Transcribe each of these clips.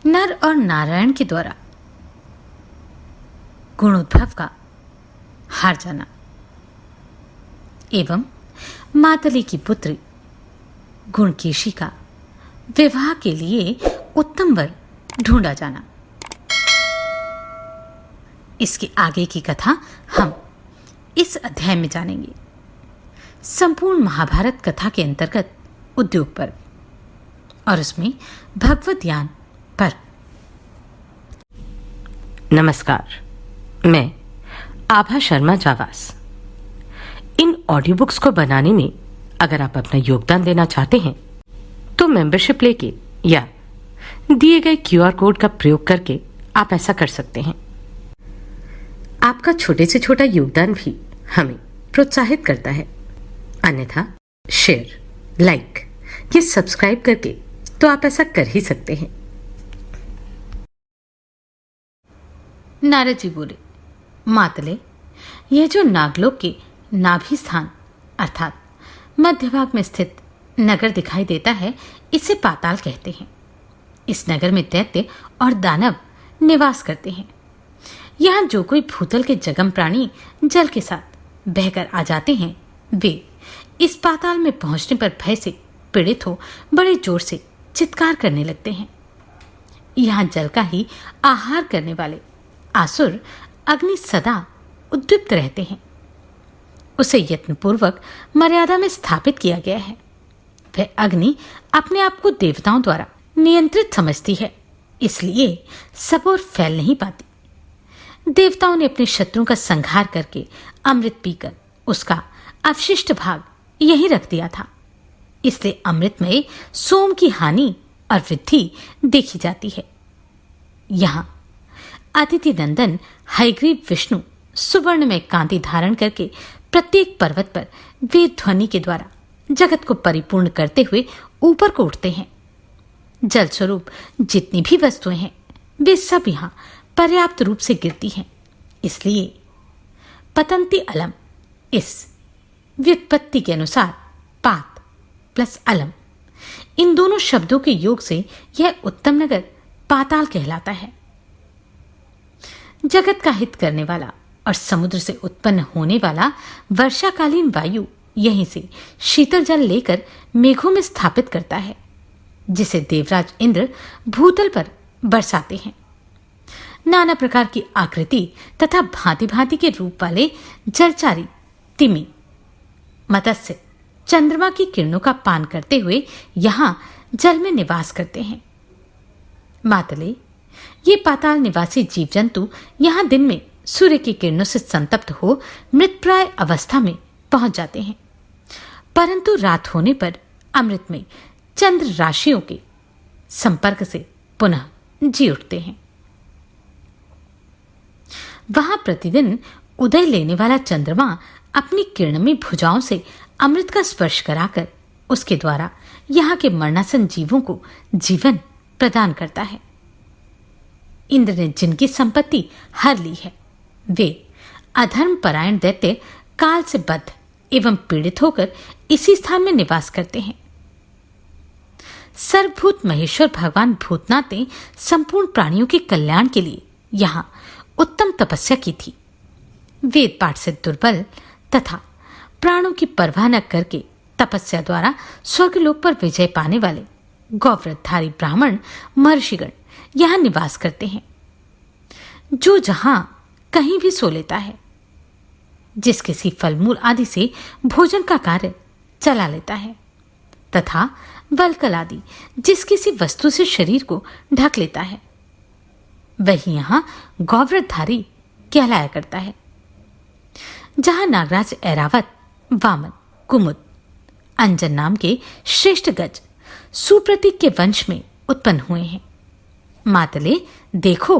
नर और नारायण के द्वारा गुणोद्भव का हार जाना एवं मातली की पुत्री गुणकेशी का विवाह के लिए उत्तम वर ढूंढा जाना। इसके आगे की कथा हम इस अध्याय में जानेंगे। संपूर्ण महाभारत कथा के अंतर्गत उद्योग पर्व और उसमें भगवत ज्ञान पर्व। नमस्कार, मैं आभा शर्मा जावास। इन ऑडियो बुक्स को बनाने में अगर आप अपना योगदान देना चाहते हैं तो मेंबरशिप लेके या दिए गए क्यूआर कोड का प्रयोग करके आप ऐसा कर सकते हैं। आपका छोटे से छोटा योगदान भी हमें प्रोत्साहित करता है। अन्यथा शेयर, लाइक या सब्सक्राइब करके तो आप ऐसा कर ही सकते हैं। नारद जी बोले, मातले, यह जो नागलोक के नाभि स्थान अर्थात मध्य भाग में स्थित नगर दिखाई देता है, इसे पाताल कहते हैं। इस नगर में दैत्य और दानव निवास करते हैं। यहाँ जो कोई भूतल के जगम प्राणी जल के साथ बहकर आ जाते हैं, वे इस पाताल में पहुंचने पर भय से पीड़ित हो बड़े जोर से चित्कार करने लगते हैं। यहाँ जल का ही आहार करने वाले आसुर अग्नि सदा उद्दीप्त रहते हैं। उसे यत्नपूर्वक मर्यादा में स्थापित किया गया है। वह अग्नि अपने आप को देवताओं द्वारा नियंत्रित समझती है, इसलिए सब ओर फैल नहीं पाती। देवताओं ने अपने शत्रुओं का संहार करके अमृत पीकर उसका अवशिष्ट भाग यहीं रख दिया था। इसलिए अमृत में सोम की हानि और वृद्धि देखी जाती है। यहाँ अदिति नंदन हयग्रीव विष्णु सुवर्ण में कांति धारण करके प्रत्येक पर्वत पर वेद ध्वनि के द्वारा जगत को परिपूर्ण करते हुए ऊपर को उठते हैं। जल स्वरूप जितनी भी वस्तुएं हैं, वे सब यहाँ पर्याप्त रूप से गिरती हैं। इसलिए पतंती अलम, इस व्युत्पत्ति के अनुसार पात प्लस अलम, इन दोनों शब्दों के योग से यह उत्तम नगर पाताल कहलाता है। जगत का हित करने वाला और समुद्र से उत्पन्न होने वाला वर्षाकालीन वायु यहीं से शीतल जल लेकर मेघों में स्थापित करता है, जिसे देवराज इंद्र भूतल पर बरसाते हैं। नाना प्रकार की आकृति तथा भांति भांति के रूप वाले जलचारी तिमी, मत्स्य, चंद्रमा की किरणों का पान करते हुए यहाँ जल में निवास करते हैं। मातले, ये पाताल निवासी जीव जंतु यहाँ दिन में सूर्य की किरणों से संतप्त हो मृतप्राय अवस्था में पहुंच जाते हैं, परंतु रात होने पर अमृत में चंद्र राशियों के संपर्क से पुनः जी उठते हैं। वहां प्रतिदिन उदय लेने वाला चंद्रमा अपनी किरणमयी भुजाओं से अमृत का स्पर्श कराकर उसके द्वारा यहाँ के मरणासन जीवों को जीवन प्रदान करता है। इंद्र ने जिनकी संपत्ति हर ली है, वे अधर्म परायण दैत्य काल से बद्ध एवं पीड़ित होकर इसी स्थान में निवास करते हैं। सर्वभूत महेश्वर भगवान भूतनाथ ने संपूर्ण प्राणियों के कल्याण के लिए यहाँ उत्तम तपस्या की थी। वेद पाठ से दुर्बल तथा प्राणों की परवाह न करके तपस्या द्वारा स्वर्गलोक पर विजय पाने वाले गौव्रतधारी ब्राह्मण महर्षिगण यहाँ निवास करते हैं। जो जहां कहीं भी सो लेता है, जिस किसी फलमूल आदि से भोजन का कार्य चला लेता है तथा वल्कल आदि जिस किसी वस्तु से शरीर को ढक लेता है, वही यहाँ गौव्रतधारी कहलाया करता है। जहां नागराज ऐरावत, वामन, कुमुद, अंजन नाम के श्रेष्ठ गज सुप्रतीक के वंश में उत्पन्न हुए हैं। मातले, देखो,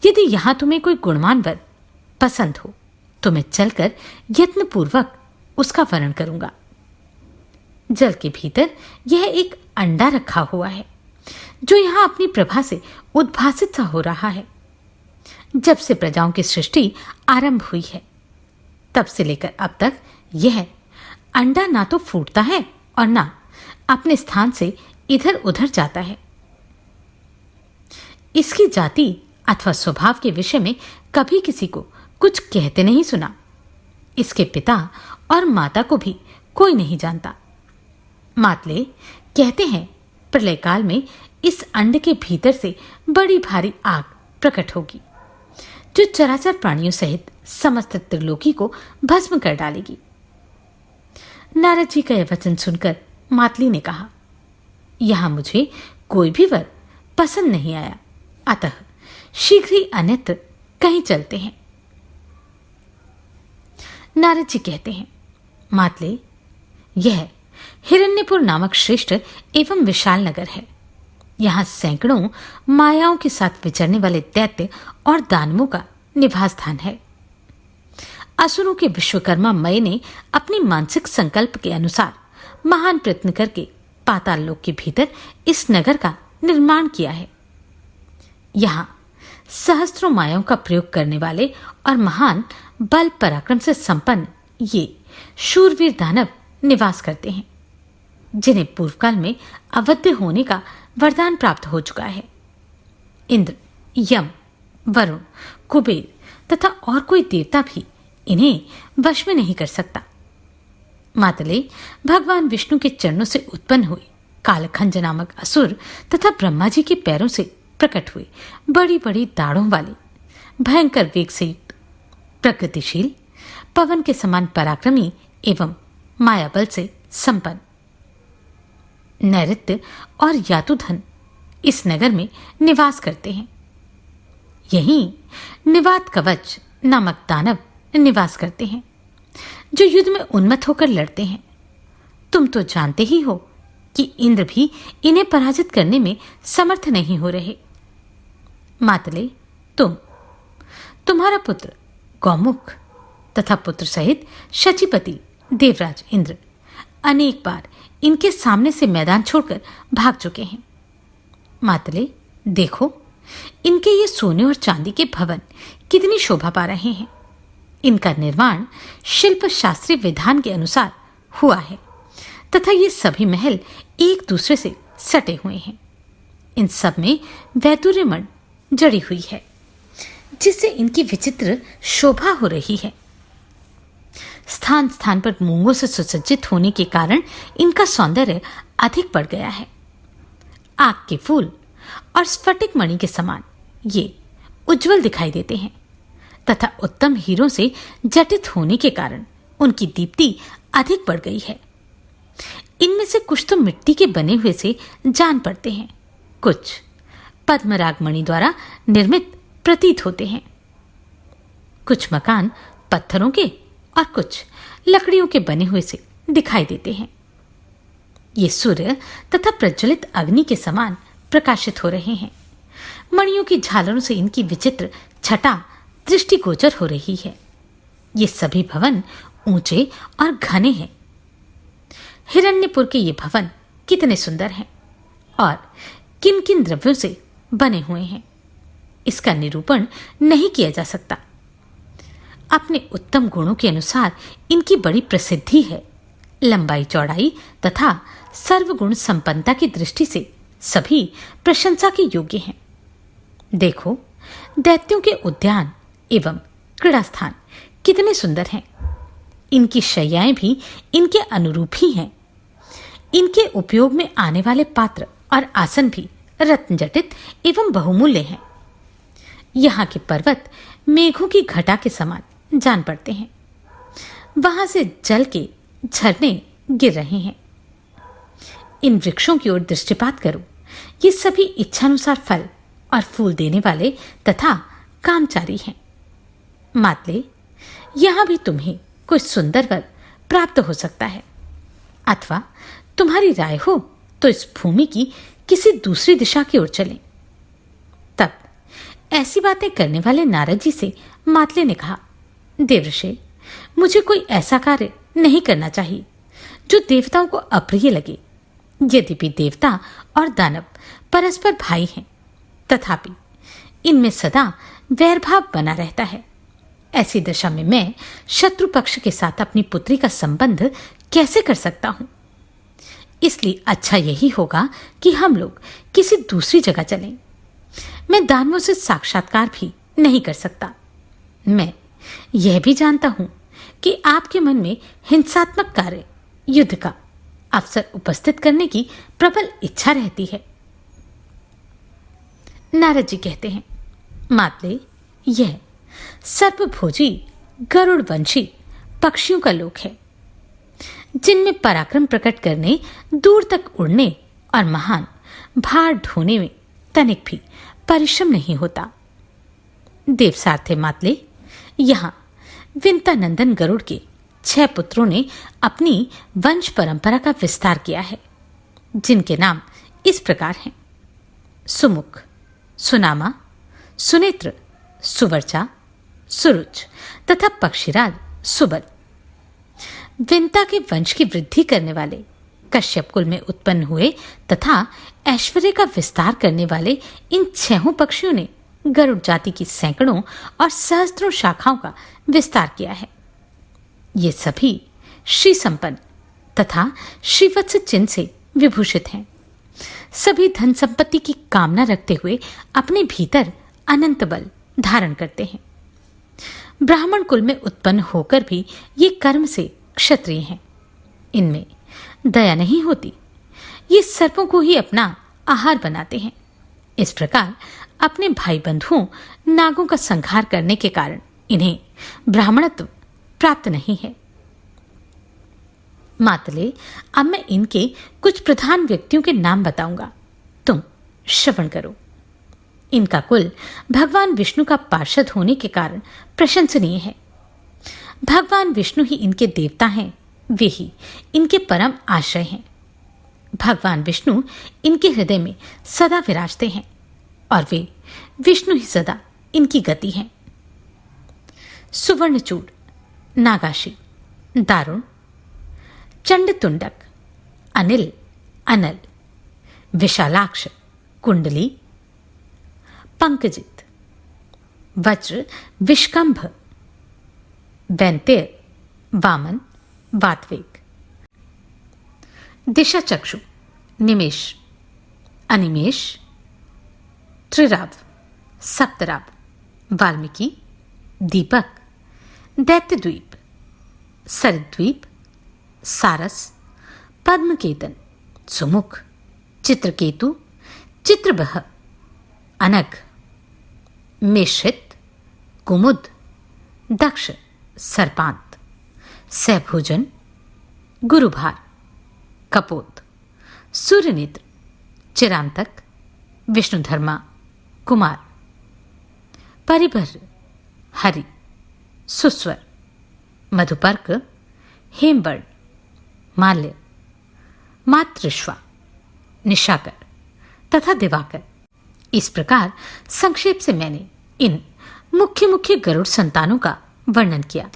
यदि यहां तुम्हें कोई गुणवान वर पसंद हो तो मैं चलकर यत्नपूर्वक उसका वर्णन करूंगा। जल के भीतर यह एक अंडा रखा हुआ है, जो यहां अपनी प्रभा से उद्भासित सा हो रहा है। जब से प्रजाओं की सृष्टि आरंभ हुई है, तब से लेकर अब तक यह अंडा ना तो फूटता है और ना अपने स्थान से इधर उधर जाता है। इसकी जाति अथवा स्वभाव के विषय में कभी किसी को कुछ कहते नहीं सुना। इसके पिता और माता को भी कोई नहीं जानता। मातले कहते हैं प्रलय काल में इस अंड के भीतर से बड़ी भारी आग प्रकट होगी जो चराचर प्राणियों सहित समस्त त्रिलोकी को भस्म कर डालेगी। नारद जी का यह वचन सुनकर मातली ने कहा, यहां मुझे कोई भी वर पसंद नहीं आया, अतः शीघ्र ही अन्यत्र कहीं चलते हैं। नारद जी कहते हैं, मातले, यह हिरण्यपुर नामक श्रेष्ठ एवं विशाल नगर है। यहां सैकड़ों मायाओं के साथ विचरने वाले दैत्य और दानवों का निवास स्थान है। असुरों के विश्वकर्मा मय ने अपनी मानसिक संकल्प के अनुसार महान प्रयत्न करके पाताल लोक के भीतर इस नगर का निर्माण किया है। यहां सहस्त्रों मायाओं का प्रयोग करने वाले और महान बल पराक्रम से संपन्न ये शूरवीर दानव निवास करते हैं, जिन्हें पूर्वकाल में अवध्य होने का वरदान प्राप्त हो चुका है। इंद्र, यम, वरुण, कुबेर तथा और कोई देवता भी इन्हें वश में नहीं कर सकता। मातले, भगवान विष्णु के चरणों से उत्पन्न हुए कालखंज नामक असुर तथा ब्रह्मा जी के पैरों से प्रकट हुए बड़ी बड़ी दाढ़ों वाले भयंकर वेग से युक्त, प्रगतिशील, पवन के समान पराक्रमी एवं मायाबल से संपन्न नैऋत्य और यातुधन इस नगर में निवास करते हैं। यहीं निवात कवच नामक दानव निवास करते हैं, जो युद्ध में उन्मत्त होकर लड़ते हैं। तुम तो जानते ही हो कि इंद्र भी इन्हें पराजित करने में समर्थ नहीं हो रहे। मातले, तुम्हारा पुत्र गौमुख तथा पुत्र सहित शचीपति देवराज इंद्र अनेक बार इनके सामने से मैदान छोड़कर भाग चुके हैं। मातले, देखो, इनके ये सोने और चांदी के भवन कितनी शोभा पा रहे हैं। इनका निर्माण शिल्प शास्त्रीय विधान के अनुसार हुआ है तथा ये सभी महल एक दूसरे से सटे हुए हैं। इन सब में वैदुर्यमण जड़ी हुई है, जिससे इनकी विचित्र शोभा हो रही है। स्थान स्थान पर मूंगों से सुसज्जित होने के कारण इनका सौंदर्य अधिक बढ़ गया है। आग के फूल और स्फटिक मणि के समान ये उज्जवल दिखाई देते हैं तथा उत्तम हीरों से जटित होने के कारण उनकी दीप्ति अधिक बढ़ गई है। इनमें से कुछ तो मिट्टी के बने हुए से जान पड़ते हैं, कुछ पद्मराग मणि द्वारा निर्मित प्रतीत होते हैं। कुछ मकान पत्थरों के और कुछ लकड़ियों के बने हुए से दिखाई देते हैं। ये सूर्य तथा प्रज्वलित अग्नि के समान प्रकाशित हो रहे हैं। मणियों की झालरों से इनकी विचित्र छटा दृष्टिगोचर हो रही है। ये सभी भवन ऊंचे और घने हैं। हिरण्यपुर के ये भवन कितने सुंदर हैं और किन किन द्रव्यों से बने हुए हैं, इसका निरूपण नहीं किया जा सकता। अपने उत्तम गुणों के अनुसार इनकी बड़ी प्रसिद्धि है। लंबाई चौड़ाई तथा सर्वगुण संपन्नता की दृष्टि से सभी प्रशंसा के योग्य हैं। देखो, दैत्यों के उद्यान एवं क्रीड़ा स्थान कितने सुंदर हैं। इनकी शैयाएं भी इनके अनुरूप ही हैं। इनके उपयोग में आने वाले पात्र और आसन भी रत्नजटित एवं बहुमूल्य हैं। यहाँ के पर्वत मेघों की घटा के समान जान पड़ते हैं। वहां से जल के झरने गिर रहे हैं। इन वृक्षों की ओर दृष्टिपात करो, ये सभी इच्छानुसार फल और फूल देने वाले तथा कामचारी हैं। मातले, यहां भी तुम्हें कोई सुंदर वर प्राप्त हो सकता है, अथवा तुम्हारी राय हो तो इस भूमि की किसी दूसरी दिशा की ओर चलें। तब ऐसी बातें करने वाले नारद जी से मातले ने कहा, देवर्षि, मुझे कोई ऐसा कार्य नहीं करना चाहिए जो देवताओं को अप्रिय लगे। यद्यपि देवता और दानव परस्पर भाई हैं, तथापि इनमें सदा वैरभाव बना रहता है। ऐसी दशा में मैं शत्रु पक्ष के साथ अपनी पुत्री का संबंध कैसे कर सकता हूं? इसलिए अच्छा यही होगा कि हम लोग किसी दूसरी जगह चलें। मैं दानवों से साक्षात्कार भी नहीं कर सकता। मैं यह भी जानता हूं कि आपके मन में हिंसात्मक कार्य, युद्ध का अवसर उपस्थित करने की प्रबल इच्छा रहती है। नारद जी कहते हैं, मातले, यह सर्पभोजी गरुड़ वंशी पक्षियों का लोक है, जिनमें पराक्रम प्रकट करने, दूर तक उड़ने और महान भार ढोने में तनिक भी परिश्रम नहीं होता। देवसार थे मातले, यहां विंता नंदन गरुड़ के 6 पुत्रों ने अपनी वंश परंपरा का विस्तार किया है, जिनके नाम इस प्रकार हैं: सुमुख, सुनामा, सुनेत्र, सुवर्चा, सुरुच तथा पक्षीराज सुबल। विंता के वंश की वृद्धि करने वाले, कश्यप कुल में उत्पन्न हुए तथा ऐश्वर्य का विस्तार करने वाले इन 6 पक्षियों ने गरुड़ जाति की सैकड़ों और सहस्त्रों शाखाओं का विस्तार किया है। ये सभी श्री संपन्न तथा श्रीवत्स चिन्ह से विभूषित हैं। सभी धन संपत्ति की कामना रखते हुए अपने भीतर अनंत बल धारण करते हैं। ब्राह्मण कुल में उत्पन्न होकर भी ये कर्म से क्षत्रिय हैं। इनमें दया नहीं होती। ये सर्पों को ही अपना आहार बनाते हैं। इस प्रकार अपने भाई बंधुओं नागों का संहार करने के कारण इन्हें ब्राह्मणत्व प्राप्त नहीं है। मातले, अब मैं इनके कुछ प्रधान व्यक्तियों के नाम बताऊंगा, तुम श्रवण करो। इनका कुल भगवान विष्णु का पार्षद होने के कारण प्रशंसनीय है। भगवान विष्णु ही इनके देवता हैं, वे ही इनके परम आश्रय हैं। भगवान विष्णु इनके हृदय में सदा विराजते हैं और वे विष्णु ही सदा इनकी गति हैं। सुवर्णचूड़, नागाशी, दारुण, चंडतुंडक, अनिल, अनल, विशालाक्ष, कुंडली, पंकजित, वज्र, विष्कंभ, वैंतेय, वामन, वातवेग, दिशा चक्षु, निमेश, अनिमेश, त्रिराव, सप्तराव, वाल्मीकि, दीपक, दैत्यद्वीप, सरद्वीप, सारस, पद्मकेतन, सुमुख, चित्रकेतु, चित्रबह, अनग, मेषित, कुमुद, दक्ष, सर्पांत, सहभोजन, गुरुभार, कपोत, सूर्यनेत्र, चिरांतक, विष्णुधर्मा, कुमार, परिभर, हरि, सुस्वर, मधुपर्क, हेमवर्ण, माल्य, मातृश्वा, निशाकर तथा दिवाकर। इस प्रकार संक्षेप से मैंने इन मुख्य मुख्य गरुड़ संतानों का वर्णन किया।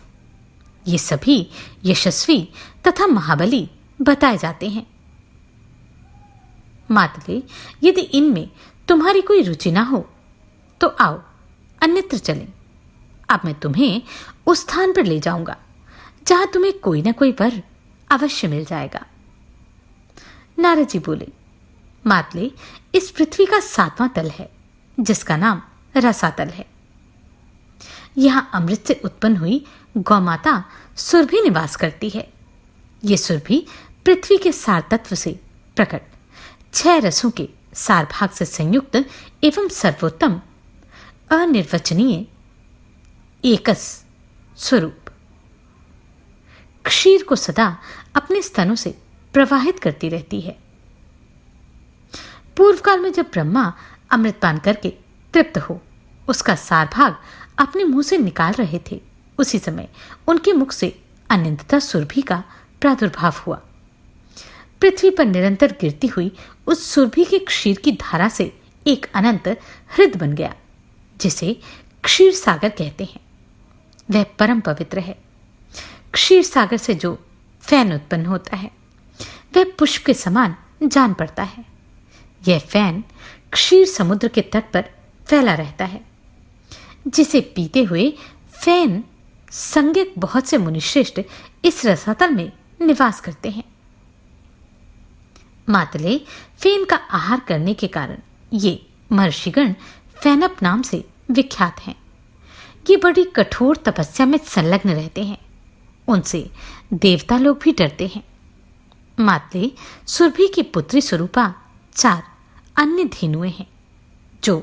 ये सभी यशस्वी तथा महाबली बताए जाते हैं। मातले, यदि इनमें तुम्हारी कोई रुचि ना हो तो आओ अन्यत्र चलें। अब मैं तुम्हें उस स्थान पर ले जाऊंगा जहां तुम्हें कोई ना कोई वर अवश्य मिल जाएगा। नारद जी बोले, मातले, इस पृथ्वी का 7वां तल है जिसका नाम रसातल है। यहां अमृत से उत्पन्न हुई गौमाता सुरभि निवास करती है। ये सुरभि पृथ्वी के सार तत्व से प्रकट 6 रसों के सार भाग से संयुक्त एवं सर्वोत्तम अनिर्वचनीय एकस स्वरूप क्षीर को सदा अपने स्तनों से प्रवाहित करती रहती है। पूर्व काल में जब ब्रह्मा अमृतपान करके तृप्त हो उसका सार भाग अपने मुंह से निकाल रहे थे, उसी समय उनके मुख से अनंतता सुरभि का प्रादुर्भाव हुआ। पृथ्वी पर निरंतर गिरती हुई उस सुरभि के क्षीर की धारा से एक अनंत हृद बन गया, जिसे क्षीर सागर कहते हैं। वह परम पवित्र है। क्षीर सागर से जो फैन उत्पन्न होता है वह पुष्प के समान जान पड़ता है। यह फैन क्षीर समुद्र के तट पर फैला रहता है, जिसे पीते हुए फैन संज्ञक बहुत से मुनिश्रेष्ठ इस रसातल में निवास करते हैं। मातले, फैन का आहार करने के कारण ये महर्षिगण फैनप नाम से विख्यात हैं। ये बड़ी कठोर तपस्या में संलग्न रहते हैं। उनसे देवता लोग भी डरते हैं। मातले सुरभि की पुत्री स्वरूपा 4 अन्य धेनुएं हैं जो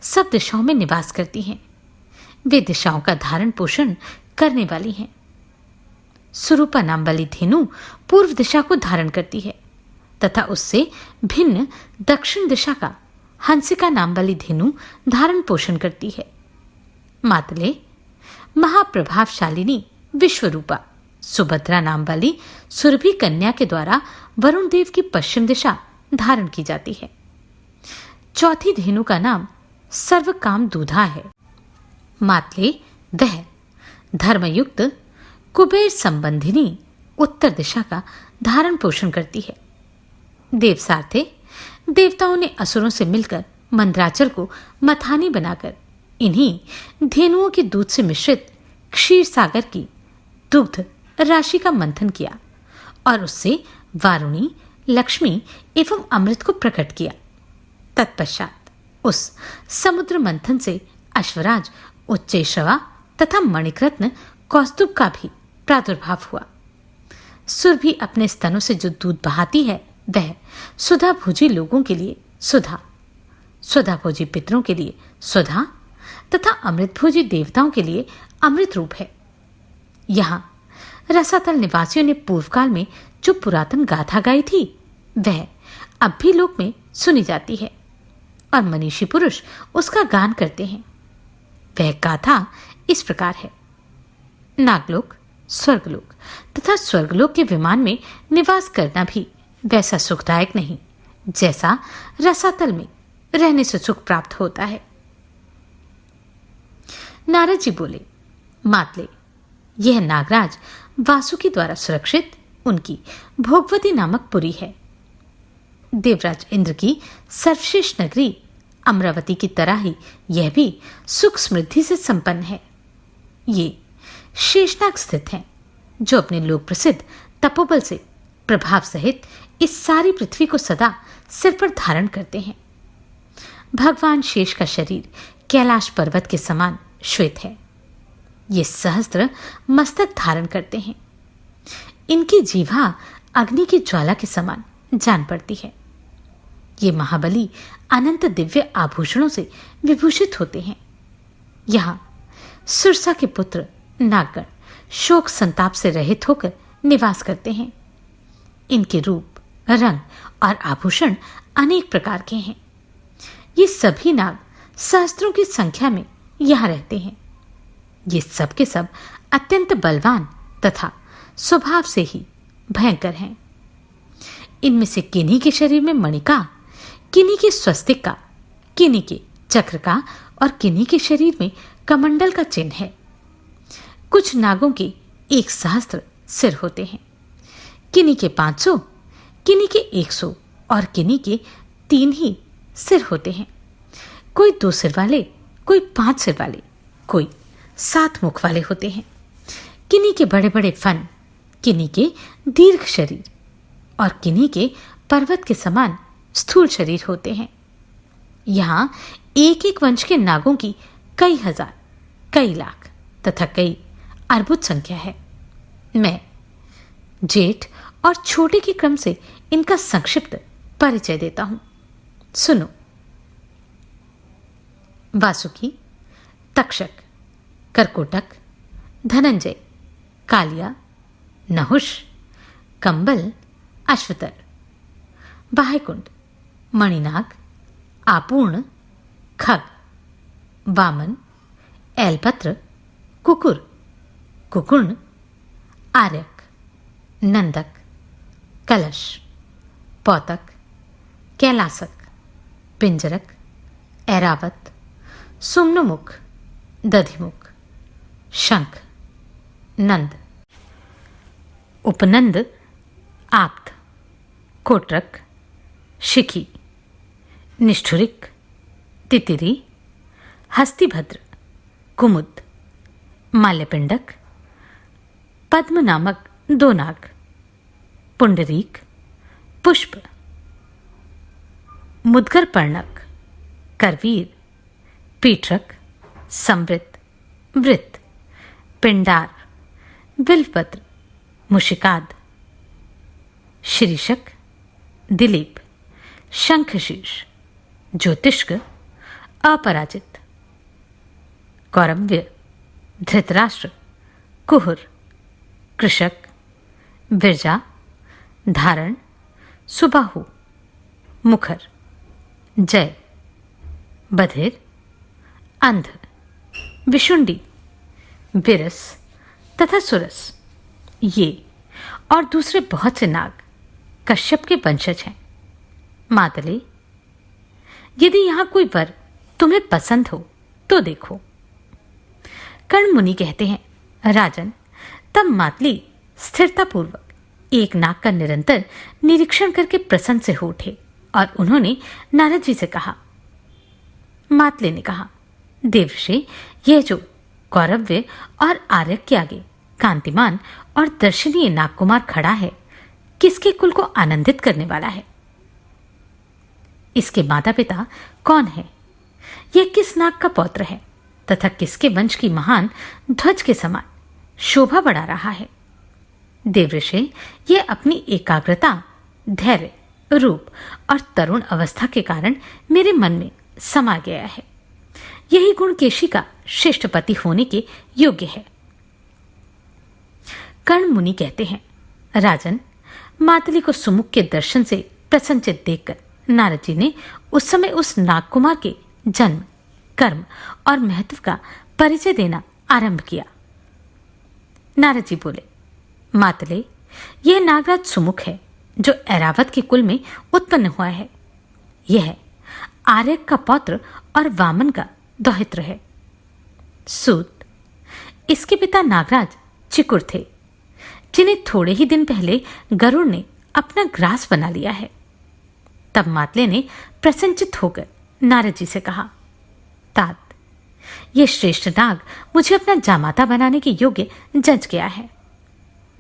सब दिशाओं में निवास करती हैं। वे दिशाओं का धारण पोषण करने वाली हैं। सुरूपा नाम वाली धेनु पूर्व दिशा को धारण करती है तथा उससे भिन्न दक्षिण दिशा का हंसिका नाम वाली धेनु धारण पोषण करती है। मातले महाप्रभावशालिनी विश्वरूपा सुभद्रा नाम वाली सुरभि कन्या के द्वारा वरुण देव की पश्चिम दिशा धारण की जाती है। चौथी धेनु का नाम सर्वकाम दूधा है। मातले वह धर्मयुक्त कुबेर संबंधिनी उत्तर दिशा का धारण पोषण करती है। देवसारथे देवताओं ने असुरों से मिलकर मंदराचल को मथानी बनाकर इन्हीं धेनुओं के दूध से मिश्रित क्षीर सागर की दुग्ध राशि का मंथन किया और उससे वारुणी, लक्ष्मी एवं अमृत को प्रकट किया। तत्पश्चात उस समुद्र मंथन से अश्वराज, उच्चैश्रवा तथा मणिकृत्न कौस्तुभ का भी प्रादुर्भाव हुआ। सुरभि अपने स्तनों से जो दूध बहाती है वह सुधा भोजी लोगों के लिए सुधा, सुधा भोजी पितरों के लिए सुधा तथा अमृत भोजी देवताओं के लिए अमृत रूप है। यहाँ रसातल निवासियों ने पूर्व काल में जो पुरातन गाथा गाई थी वह अब भी लोक में सुनी जाती है और मनीषी पुरुष उसका गान करते हैं। वह गाथा इस प्रकार है। नागलोक, स्वर्गलोक तथा स्वर्गलोक के विमान में निवास करना भी वैसा सुखदायक नहीं जैसा रसातल में रहने से सुख प्राप्त होता है। नारद जी बोले, मातले यह नागराज वासुकी द्वारा सुरक्षित उनकी भोगवती नामक पुरी है। देवराज इंद्र की सर्वश्रेष्ठ नगरी अमरावती की तरह ही यह भी सुख समृद्धि से संपन्न है। ये शेषनाग स्थित हैं जो अपने लोक प्रसिद्ध तपोबल से प्रभाव सहित इस सारी पृथ्वी को सदा सिर पर धारण करते हैं। भगवान शेष का शरीर कैलाश पर्वत के समान श्वेत है। ये सहस्त्र मस्तक धारण करते हैं। इनकी जीवा अग्नि की ज्वाला के समान जान पड़ती है। ये महाबली अनंत दिव्य आभूषणों से विभूषित होते हैं। यहाँ सुरसा के पुत्र नागगण शोक संताप से रहित होकर निवास करते हैं। इनके रूप, रंग और आभूषण अनेक प्रकार के हैं। ये सभी नाग सहस्त्रों की संख्या में यहाँ रहते हैं। ये सब के सब अत्यंत बलवान तथा स्वभाव से ही भयंकर हैं। इनमें से किन्हीं के शरीर में मणिका, किन्हीं के स्वस्तिक का, किन्हीं के चक्र का और किन्हीं के शरीर में कमंडल का चिन्ह है। कुछ नागों के 1 सहस्त्र सिर होते हैं, किन्हीं के 500, किन्हीं के 100 और किन्हीं के 3 ही सिर होते हैं। कोई 2 सिर वाले, कोई 5 सिर वाले, कोई 7 मुख वाले होते हैं। किन्हीं के बड़े बड़े फन, किन्हीं के दीर्घ शरीर और किन्हीं के पर्वत के समान स्थूल शरीर होते हैं। यहाँ एक एक वंश के नागों की कई हजार, कई लाख तथा कई अर्बुद संख्या है। मैं जेठ और छोटे के क्रम से इनका संक्षिप्त परिचय देता हूं। सुनो। वासुकी, तक्षक, करकोटक, धनंजय, कालिया, नहुष, कंबल, अश्वतर, बाह्यकुंड, मणिनाग, आपूर्ण, खग, वामन, ऐलपत्र, कुकुर, कुकुर्ण, आर्यक, नंदक, कलश, पौतक, कैलासक, पिंजरक, ऐरावत, सुम्नमुख, दधिमुख, शंख, नंद, उपनंद, आप्त, कोटरक, शिखी, निष्ठुरिक, तितिरी, हस्तिभद्र, कुमुद, माल्यपिंडक, पद्म नामक 2 नाग, पुंडरीक, पुष्प, मुदगर पर्णक, करवीर, पीठरक, समृत, वृत्त, पिंडार, बिल्वपत्र, मुशिकाद, शीर्षक, दिलीप, शंखशीर्ष, ज्योतिष्क, अपराजित, कौरव्य, धृतराष्ट्र, कुहुर, कृषक, विरजा, धारण, सुबाहु, मुखर, जय, बधिर, अंध, विशुंडी, बिरस तथा सुरस, ये और दूसरे बहुत से नाग कश्यप के वंशज हैं। मातले, यदि यहां कोई वर तुम्हें पसंद हो तो देखो। कर्ण मुनि कहते हैं, राजन, तब मातली स्थिरतापूर्वक एक नाग का निरंतर निरीक्षण करके प्रसन्न से हो उठे और उन्होंने नारद जी से कहा। मातले ने कहा, देवर्षि, यह जो कौरव्य और आर्यक के आगे कांतिमान और दर्शनीय नागकुमार खड़ा है, किसके कुल को आनंदित करने वाला है? इसके माता पिता कौन है? यह किस नाग का पौत्र है तथा किसके वंश की महान ध्वज के समान शोभा बढ़ा रहा है? देवऋषि, यह अपनी एकाग्रता, धैर्य, रूप और तरुण अवस्था के कारण मेरे मन में समा गया है। यही गुण केशी का श्रेष्ठ पति होने के योग्य है। कर्ण मुनि कहते हैं, राजन, मातली को सुमुख के दर्शन से प्रसन्नचित देखकर नारद जी ने उस समय उस नागकुमार के जन्म, कर्म और महत्व का परिचय देना आरंभ किया। नारद जी बोले, मातले, यह नागराज सुमुख है जो ऐरावत के कुल में उत्पन्न हुआ है। यह आर्यक का पौत्र और वामन का दौहित्र है। सूत, इसके पिता नागराज चिकुर थे, जिन्हें थोड़े ही दिन पहले गरुड़ ने अपना ग्रास बना लिया है। तब मातले ने प्रसन्नचित होकर नारद जी से कहा, तात, यह श्रेष्ठ नाग मुझे अपना जामाता बनाने के योग्य जज गया है।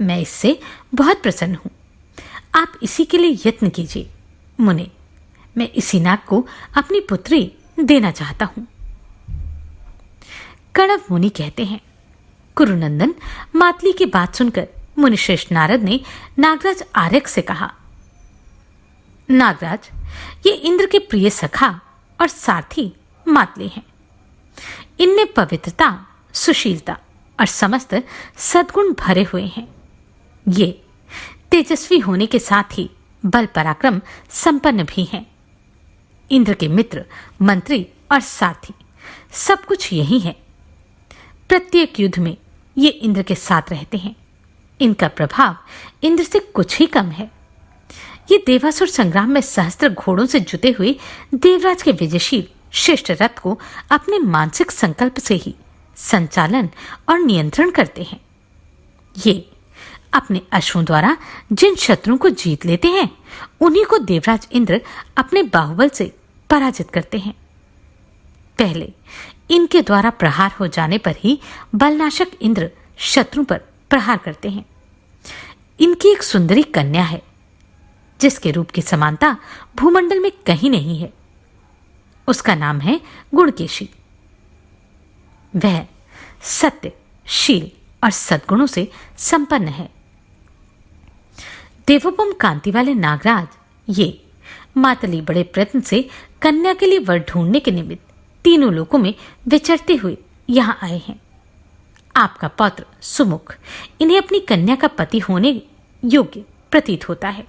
मैं इससे बहुत प्रसन्न हूं। आप इसी के लिए यत्न कीजिए। मुने, मैं इसी नाग को अपनी पुत्री देना चाहता हूं। कणव मुनि कहते हैं, कुरुनंदन, मातली की बात सुनकर मुनिश्रेष्ठ नारद ने नागराज आर्यक से कहा, नागराज, ये इंद्र के प्रिय सखा और सारथी मातली हैं। इनमें पवित्रता, सुशीलता और समस्त सद्गुण भरे हुए हैं। ये तेजस्वी होने के साथ ही बल पराक्रम संपन्न भी हैं। इंद्र के मित्र, मंत्री और सारथी सब कुछ यही है। प्रत्येक युद्ध में ये इंद्र के साथ रहते हैं। इनका प्रभाव इंद्र से कुछ ही कम है। ये देवासुर संग्राम में सहस्त्र घोड़ों से जुटे हुए देवराज के विजयशील श्रेष्ठ रथ को अपने मानसिक संकल्प से ही संचालन और नियंत्रण करते हैं। ये अपने अश्वों द्वारा जिन शत्रुओं को जीत लेते हैं, उन्हीं को देवराज इंद्र अपने बाहुबल से पराजित करते हैं। पहले इनके द्वारा प्रहार हो जाने पर ही बलनाशक इंद्र शत्रु पर प्रहार करते हैं। इनकी एक सुंदरी कन्या है, जिसके रूप की समानता भूमंडल में कहीं नहीं है। उसका नाम है गुणकेशी। वह सत्य, शील और सद्गुणों से संपन्न है। देवोपम कांति वाले नागराज ये मातली बड़े प्रयत्न से कन्या के लिए वर ढूंढने के निमित्त तीनों लोकों में विचरते हुए यहां आए हैं। आपका पौत्र सुमुख इन्हें अपनी कन्या का पति होने योग्य प्रतीत होता है।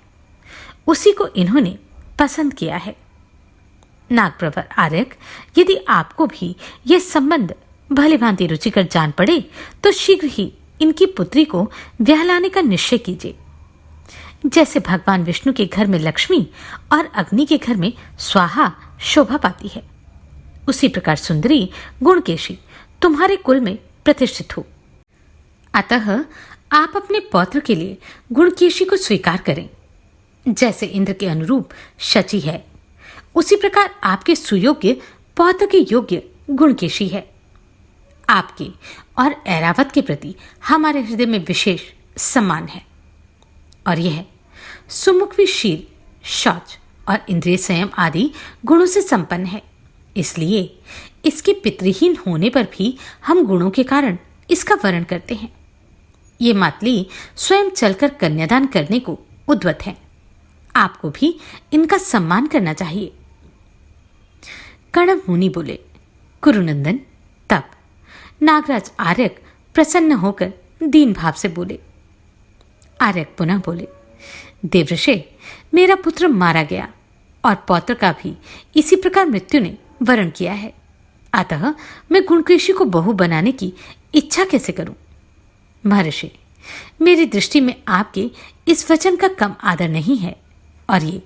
उसी को इन्होंने पसंद किया है। नागप्रवर आर्यक, यदि आपको भी यह संबंध भली भांति रुचिकर जान पड़े तो शीघ्र ही इनकी पुत्री को ब्याह लाने का निश्चय कीजिए। जैसे भगवान विष्णु के घर में लक्ष्मी और अग्नि के घर में स्वाहा शोभा पाती है, उसी प्रकार सुंदरी गुणकेशी तुम्हारे कुल में प्रतिष्ठित हो। अतः आप अपने पौत्र के लिए गुणकेशी को स्वीकार करें। जैसे इंद्र के अनुरूप शची है, उसी प्रकार आपके सुयोग्य पौत्र के योग्य गुणकेशी है। आपके और ऐरावत के प्रति हमारे हृदय में विशेष सम्मान है, और यह सुमुख भी शील, शौच और इंद्रिय संयम आदि गुणों से संपन्न है। इसलिए इसके पितृहीन होने पर भी हम गुणों के कारण इसका वर्ण करते हैं। ये मातली स्वयं चलकर कन्यादान करने को उद्वत है। आपको भी इनका सम्मान करना चाहिए। कणव मुनि बोले, कुरुनंदन। तब नागराज आर्यक प्रसन्न होकर दीन भाव से बोले। आर्यक पुनः बोले, देवऋषि, मेरा पुत्र मारा गया और पौत्र का भी इसी प्रकार मृत्यु ने वरण किया है। अतः मैं गुणकेशी को बहू बनाने की इच्छा कैसे करूं? महर्षि, मेरी दृष्टि में आपके इस वचन का कम आदर नहीं है, और ये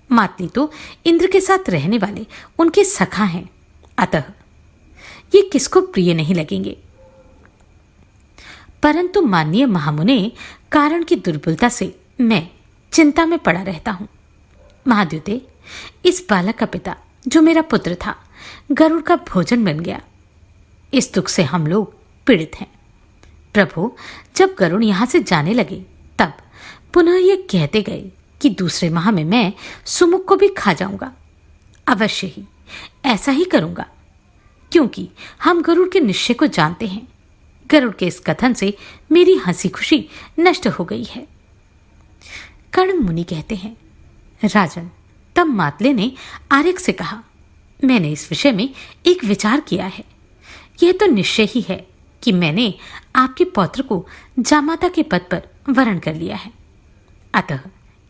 मातली तो इंद्र के साथ रहने वाले उनके सखा हैं, अतः ये किसको प्रिय नहीं लगेंगे। परंतु माननीय महामुने, कारण की दुर्बलता से मैं चिंता में पड़ा रहता हूं। महाद्युते, इस बालक का पिता जो मेरा पुत्र था गरुड़ का भोजन बन गया। इस दुख से हम लोग पीड़ित हैं। प्रभु, जब गरुड़ यहां से जाने लगे तब पुनः ये कहते गए कि दूसरे माह में मैं सुमुख को भी खा जाऊंगा। अवश्य ही ऐसा ही करूंगा, क्योंकि हम गरुड़ के निश्चय को जानते हैं। गरुड़ के इस कथन से मेरी हंसी खुशी नष्ट हो गई है। कर्ण मुनि कहते हैं, राजन, तब मातले ने आर्यक से कहा, मैंने इस विषय में एक विचार किया है। यह तो निश्चय ही है कि मैंने आपके पौत्र को जामाता के पद पर वरण कर लिया है। अतः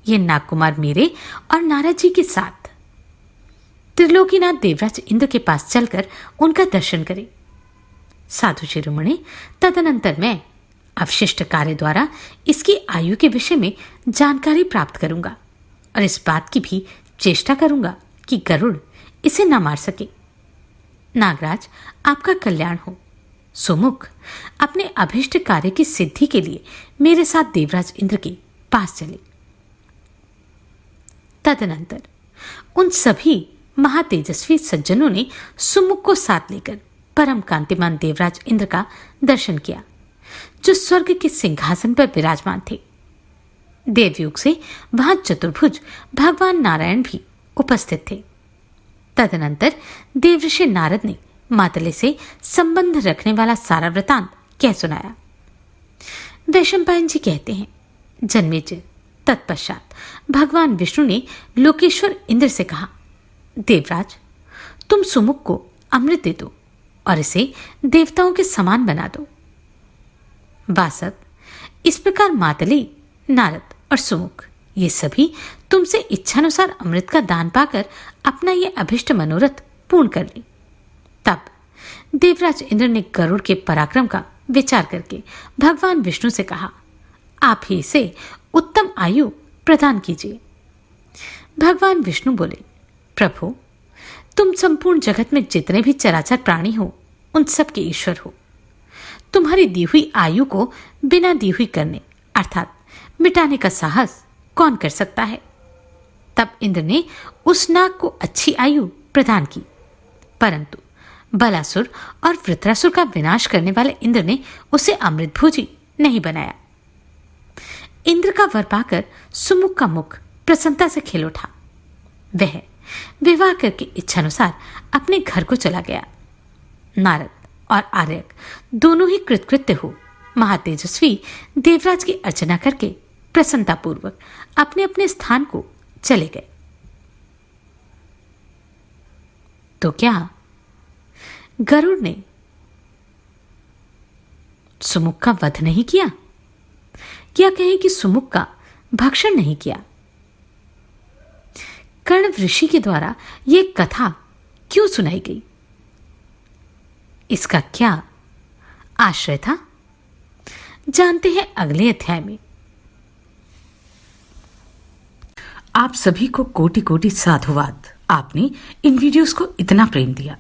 यह नागकुमार मेरे और नारद जी के साथ त्रिलोकीनाथ देवराज इंद्र के पास चलकर उनका दर्शन करे। साधु शिरोमणि, तदनंतर मैं अवशिष्ट कार्य द्वारा इसकी आयु के विषय में जानकारी प्राप्त करूंगा और इस बात की भी चेष्टा करूंगा कि गरुड़ इसे न मार सके। नागराज, आपका कल्याण हो। सुमुख अपने अभिष्ट कार्य की सिद्धि के लिए मेरे साथ देवराज इंद्र के पास चले। तदनंतर उन सभी महातेजस्वी सज्जनों ने सुमुख को साथ लेकर परम कांतिमान देवराज इंद्र का दर्शन किया, जो स्वर्ग के सिंहासन पर विराजमान थे। देवयुग से वहां चतुर्भुज भगवान नारायण भी उपस्थित थे। तदनंतर देवऋषि नारद ने मातले से संबंध रखने वाला सारा वृतांत कह सुनाया। वैशंपायन जी कहते हैं, जन्मेजय, तत्पश्चात भगवान विष्णु ने लोकेश्वर इंद्र से कहा, देवराज, तुम सुमुख को अमृत दे दो और इसे देवताओं के समान बना दो। वासव, इस प्रकार मातली, नारद और सुमुख ये सभी तुमसे इच्छानुसार अमृत का दान पाकर अपना ये अभिष्ट मनोरथ पूर्ण कर ले। तब देवराज इंद्र ने गरुड़ के पराक्रम का विचार करके भगवान विष्णु से कहा, आप ही इसे उत्तम आयु प्रदान कीजिए। भगवान विष्णु बोले, प्रभु, तुम संपूर्ण जगत में जितने भी चराचर प्राणी हो उन सब के ईश्वर हो। तुम्हारी दी हुई आयु को बिना दी हुई करने अर्थात मिटाने का साहस कौन कर सकता है। तब इंद्र ने उस नाग को अच्छी आयु प्रदान की, परंतु बलासुर और वृत्रासुर का विनाश करने वाले इंद्र ने उसे अमृत भोजी नहीं बनाया। इंद्र का वर पाकर सुमुख का मुख प्रसन्नता से खिल उठा। वह विवाह करके इच्छानुसार अपने घर को चला गया। नारद और आर्यक दोनों ही कृतकृत्य हो महातेजस्वी देवराज की अर्चना करके प्रसन्नतापूर्वक अपने अपने स्थान को चले गए। तो क्या गरुड़ ने सुमुख का वध नहीं किया? क्या कहें कि सुमुख का भक्षण नहीं किया? कर्ण ऋषि के द्वारा यह कथा क्यों सुनाई गई? इसका क्या आश्रय था? जानते हैं अगले अध्याय में। आप सभी को कोटि कोटि साधुवाद। आपने इन वीडियोस को इतना प्रेम दिया।